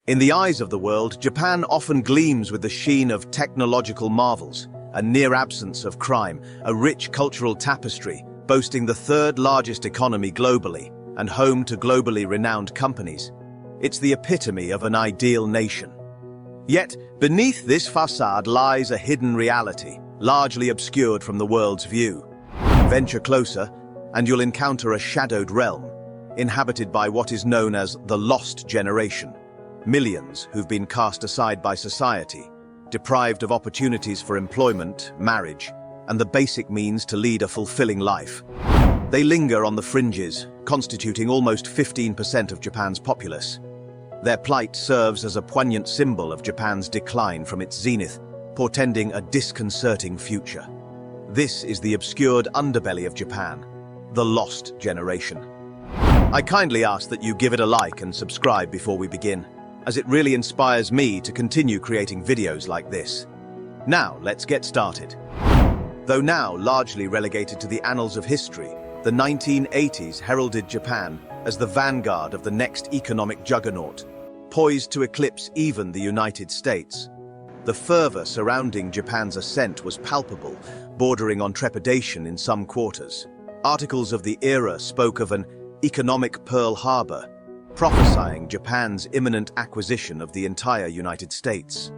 In the eyes of the world, Japan often gleams with the sheen of technological marvels, a near absence of crime, a rich cultural tapestry, boasting the third largest economy globally and home to globally renowned companies. It's the epitome of an ideal nation. Yet, beneath this facade lies a hidden reality, largely obscured from the world's view. Venture closer, and you'll encounter a shadowed realm, inhabited by what is known as the lost generation. Millions who've been cast aside by society, deprived of opportunities for employment, marriage, and the basic means to lead a fulfilling life. They linger on the fringes, constituting almost 15% of Japan's populace. Their plight serves as a poignant symbol of Japan's decline from its zenith, portending a disconcerting future. This is the obscured underbelly of Japan, the lost generation. I kindly ask that you give it a like and subscribe before we begin, as it really inspires me to continue creating videos like this. Now, let's get started. Though now largely relegated to the annals of history, the 1980s heralded Japan as the vanguard of the next economic juggernaut, poised to eclipse even the United States. The fervor surrounding Japan's ascent was palpable, bordering on trepidation in some quarters. Articles of the era spoke of an economic Pearl Harbor, prophesying Japan's imminent acquisition of the entire United States.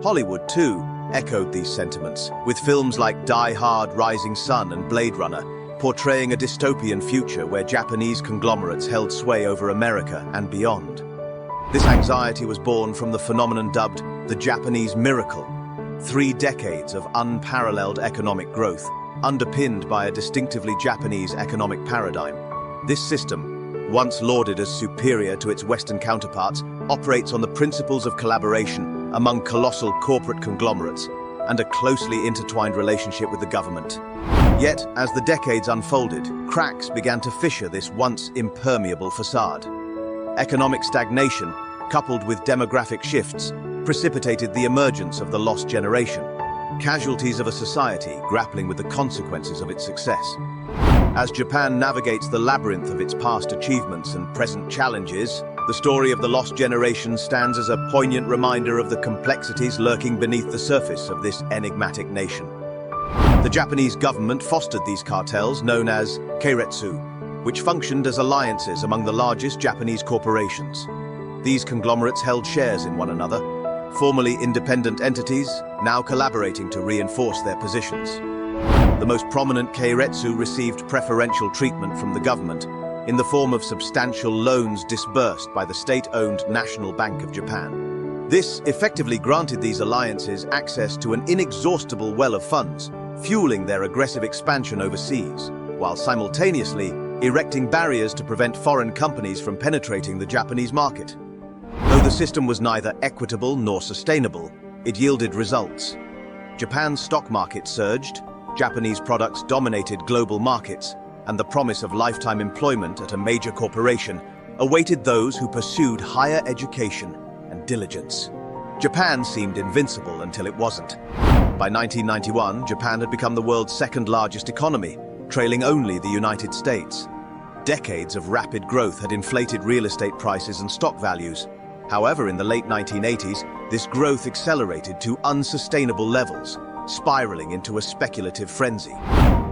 Hollywood, too, echoed these sentiments, with films like Die Hard, Rising Sun, and Blade Runner portraying a dystopian future where Japanese conglomerates held sway over America and beyond. This anxiety was born from the phenomenon dubbed the Japanese miracle, 3 decades of unparalleled economic growth, underpinned by a distinctively Japanese economic paradigm. This system, once lauded as superior to its Western counterparts, operates on the principles of collaboration among colossal corporate conglomerates and a closely intertwined relationship with the government. Yet, as the decades unfolded, cracks began to fissure this once impermeable facade. Economic stagnation, coupled with demographic shifts, precipitated the emergence of the lost generation, casualties of a society grappling with the consequences of its success. As Japan navigates the labyrinth of its past achievements and present challenges, the story of the lost generation stands as a poignant reminder of the complexities lurking beneath the surface of this enigmatic nation. The Japanese government fostered these cartels known as keiretsu, which functioned as alliances among the largest Japanese corporations. These conglomerates held shares in one another, formerly independent entities, now collaborating to reinforce their positions. The most prominent keiretsu received preferential treatment from the government in the form of substantial loans disbursed by the state-owned National Bank of Japan. This effectively granted these alliances access to an inexhaustible well of funds, fueling their aggressive expansion overseas, while simultaneously erecting barriers to prevent foreign companies from penetrating the Japanese market. Though the system was neither equitable nor sustainable, it yielded results. Japan's stock market surged, Japanese products dominated global markets, and the promise of lifetime employment at a major corporation awaited those who pursued higher education and diligence. Japan seemed invincible until it wasn't. By 1991, Japan had become the world's second-largest economy, trailing only the United States. Decades of rapid growth had inflated real estate prices and stock values. However, in the late 1980s, this growth accelerated to unsustainable levels, spiraling into a speculative frenzy.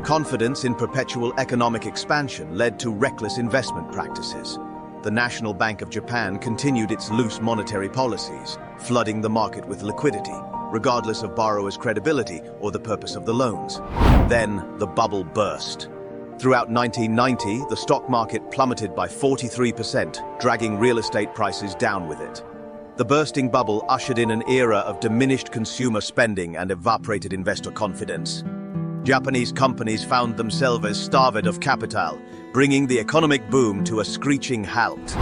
Confidence in perpetual economic expansion led to reckless investment practices. The National Bank of Japan continued its loose monetary policies, flooding the market with liquidity, regardless of borrowers' credibility or the purpose of the loans. Then, the bubble burst. Throughout 1990, the stock market plummeted by 43%, dragging real estate prices down with it. The bursting bubble ushered in an era of diminished consumer spending and evaporated investor confidence. Japanese companies found themselves starved of capital, bringing the economic boom to a screeching halt.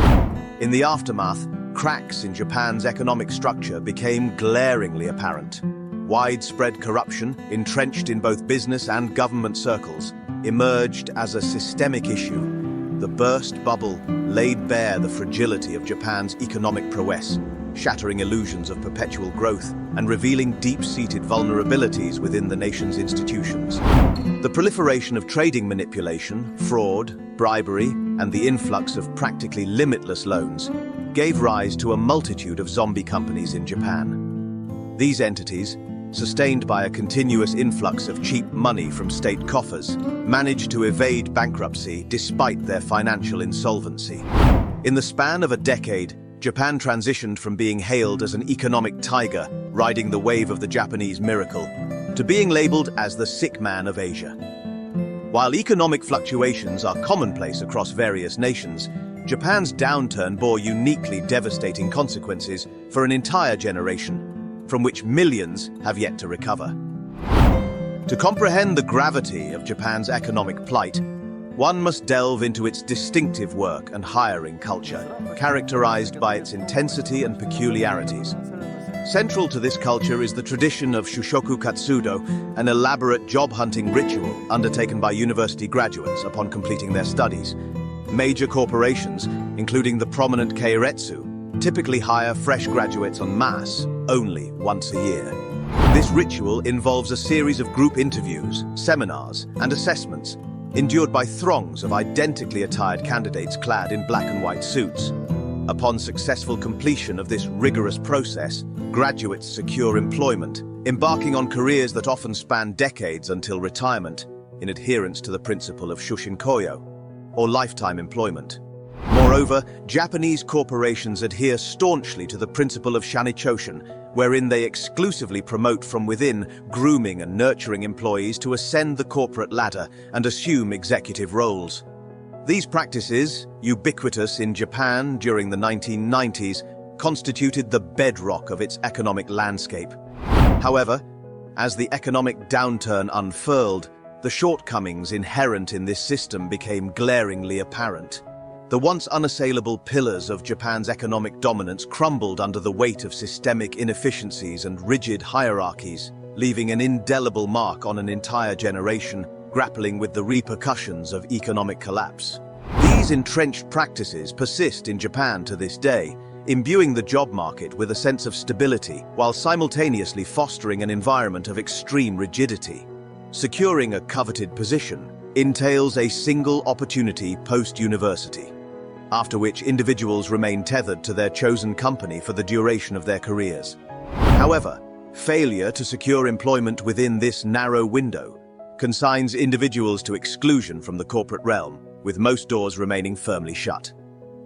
In the aftermath, cracks in Japan's economic structure became glaringly apparent. Widespread corruption, entrenched in both business and government circles, emerged as a systemic issue. The burst bubble laid bare the fragility of Japan's economic prowess, shattering illusions of perpetual growth and revealing deep-seated vulnerabilities within the nation's institutions. The proliferation of trading manipulation, fraud, bribery, and the influx of practically limitless loans gave rise to a multitude of zombie companies in Japan. These entities, sustained by a continuous influx of cheap money from state coffers, managed to evade bankruptcy despite their financial insolvency. In the span of a decade, Japan transitioned from being hailed as an economic tiger, riding the wave of the Japanese miracle, to being labeled as the sick man of Asia. While economic fluctuations are commonplace across various nations, Japan's downturn bore uniquely devastating consequences for an entire generation, from which millions have yet to recover. To comprehend the gravity of Japan's economic plight, one must delve into its distinctive work and hiring culture, characterized by its intensity and peculiarities. Central to this culture is the tradition of Shushoku Katsudo, an elaborate job-hunting ritual undertaken by university graduates upon completing their studies. Major corporations, including the prominent Keiretsu, typically hire fresh graduates en masse only once a year. This ritual involves a series of group interviews, seminars, and assessments, endured by throngs of identically attired candidates clad in black and white suits. Upon successful completion of this rigorous process, graduates secure employment, embarking on careers that often span decades until retirement, in adherence to the principle of shushinkoyo, or lifetime employment. Moreover, Japanese corporations adhere staunchly to the principle of shanichoshin, wherein they exclusively promote from within, grooming and nurturing employees to ascend the corporate ladder and assume executive roles. These practices, ubiquitous in Japan during the 1990s, constituted the bedrock of its economic landscape. However, as the economic downturn unfurled, the shortcomings inherent in this system became glaringly apparent. The once unassailable pillars of Japan's economic dominance crumbled under the weight of systemic inefficiencies and rigid hierarchies, leaving an indelible mark on an entire generation grappling with the repercussions of economic collapse. These entrenched practices persist in Japan to this day, imbuing the job market with a sense of stability while simultaneously fostering an environment of extreme rigidity. Securing a coveted position entails a single opportunity post-university, after which individuals remain tethered to their chosen company for the duration of their careers. However, failure to secure employment within this narrow window consigns individuals to exclusion from the corporate realm, with most doors remaining firmly shut.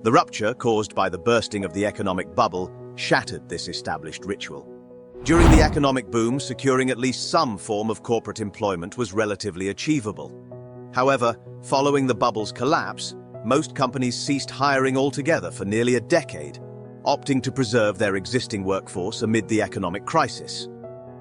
The rupture caused by the bursting of the economic bubble shattered this established ritual. During the economic boom, securing at least some form of corporate employment was relatively achievable. However, following the bubble's collapse, most companies ceased hiring altogether for nearly a decade, opting to preserve their existing workforce amid the economic crisis.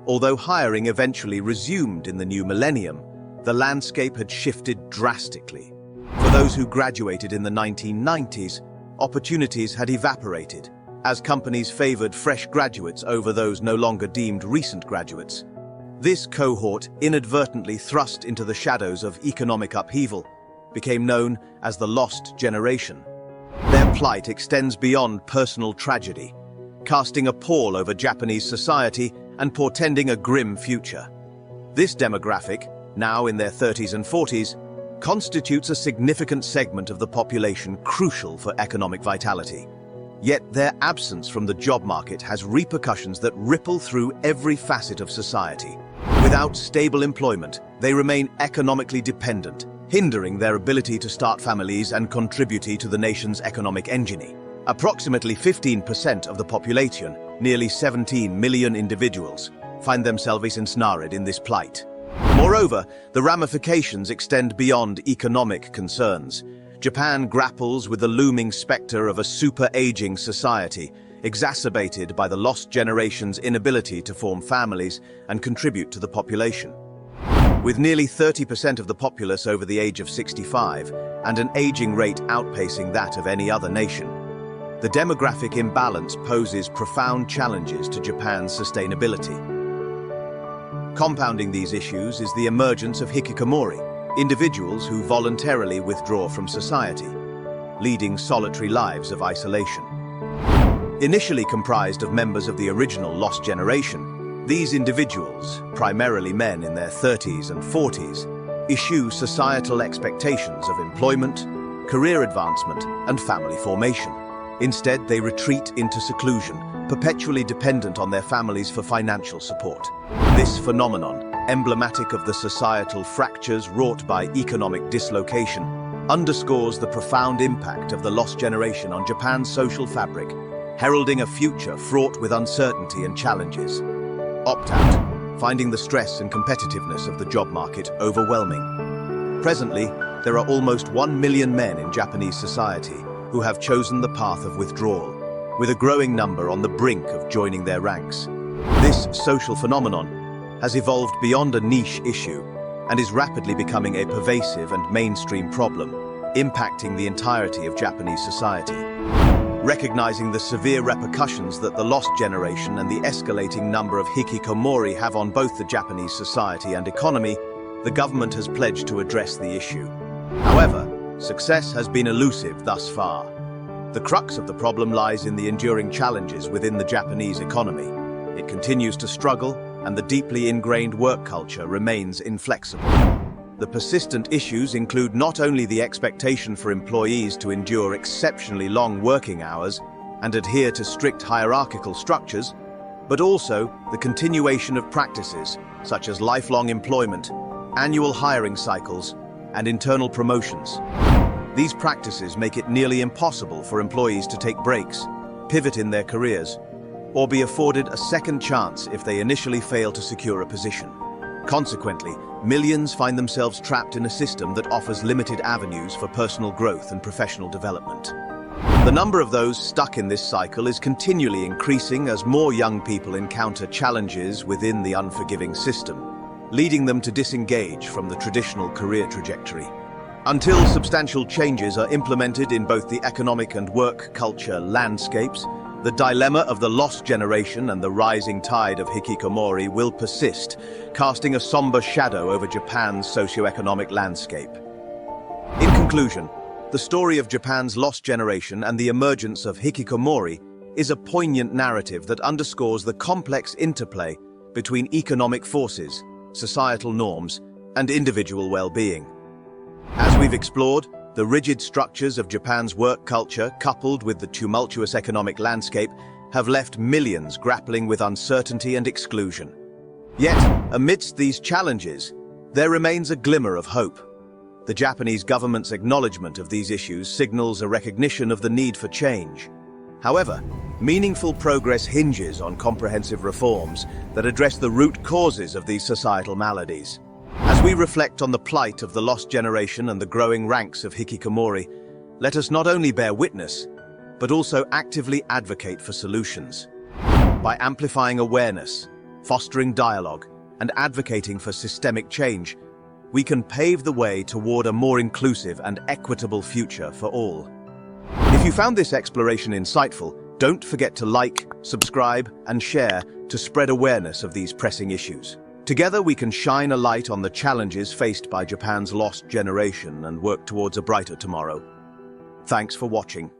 Although hiring eventually resumed in the new millennium, the landscape had shifted drastically. For those who graduated in the 1990s, opportunities had evaporated, as companies favored fresh graduates over those no longer deemed recent graduates. This cohort, inadvertently thrust into the shadows of economic upheaval, became known as the Lost Generation. Their plight extends beyond personal tragedy, casting a pall over Japanese society and portending a grim future. This demographic, now in their 30s and 40s, constitutes a significant segment of the population crucial for economic vitality. Yet their absence from the job market has repercussions that ripple through every facet of society. Without stable employment, they remain economically dependent, hindering their ability to start families and contribute to the nation's economic engine. Approximately 15% of the population, nearly 17 million individuals, find themselves ensnared in this plight. Moreover, the ramifications extend beyond economic concerns. Japan grapples with the looming specter of a super-aging society, exacerbated by the lost generation's inability to form families and contribute to the population. With nearly 30% of the populace over the age of 65 and an aging rate outpacing that of any other nation, the demographic imbalance poses profound challenges to Japan's sustainability. Compounding these issues is the emergence of hikikomori, individuals who voluntarily withdraw from society, leading solitary lives of isolation. Initially comprised of members of the original Lost Generation, these individuals, primarily men in their 30s and 40s, issue societal expectations of employment, career advancement, and family formation. Instead, they retreat into seclusion, perpetually dependent on their families for financial support. This phenomenon, emblematic of the societal fractures wrought by economic dislocation, underscores the profound impact of the lost generation on Japan's social fabric, heralding a future fraught with uncertainty and challenges. Opt-out, finding the stress and competitiveness of the job market overwhelming. Presently, there are almost 1 million men in Japanese society who have chosen the path of withdrawal, with a growing number on the brink of joining their ranks. This social phenomenon has evolved beyond a niche issue and is rapidly becoming a pervasive and mainstream problem, impacting the entirety of Japanese society. Recognizing the severe repercussions that the lost generation and the escalating number of hikikomori have on both the Japanese society and economy, the government has pledged to address the issue. However, success has been elusive thus far. The crux of the problem lies in the enduring challenges within the Japanese economy. It continues to struggle, and the deeply ingrained work culture remains inflexible. The persistent issues include not only the expectation for employees to endure exceptionally long working hours and adhere to strict hierarchical structures, but also the continuation of practices such as lifelong employment, annual hiring cycles, and internal promotions. These practices make it nearly impossible for employees to take breaks, pivot in their careers, or be afforded a second chance if they initially fail to secure a position. Consequently, millions find themselves trapped in a system that offers limited avenues for personal growth and professional development. The number of those stuck in this cycle is continually increasing as more young people encounter challenges within the unforgiving system, leading them to disengage from the traditional career trajectory. Until substantial changes are implemented in both the economic and work culture landscapes, the dilemma of the lost generation and the rising tide of hikikomori will persist, casting a somber shadow over Japan's socio-economic landscape. In conclusion, the story of Japan's lost generation and the emergence of hikikomori is a poignant narrative that underscores the complex interplay between economic forces, societal norms, and individual well-being. As we've explored, the rigid structures of Japan's work culture, coupled with the tumultuous economic landscape, have left millions grappling with uncertainty and exclusion. Yet, amidst these challenges, there remains a glimmer of hope. The Japanese government's acknowledgement of these issues signals a recognition of the need for change. However, meaningful progress hinges on comprehensive reforms that address the root causes of these societal maladies. As we reflect on the plight of the lost generation and the growing ranks of hikikomori, let us not only bear witness, but also actively advocate for solutions. By amplifying awareness, fostering dialogue, and advocating for systemic change, we can pave the way toward a more inclusive and equitable future for all. If you found this exploration insightful, don't forget to like, subscribe, and share to spread awareness of these pressing issues. Together we can shine a light on the challenges faced by Japan's lost generation and work towards a brighter tomorrow. Thanks for watching.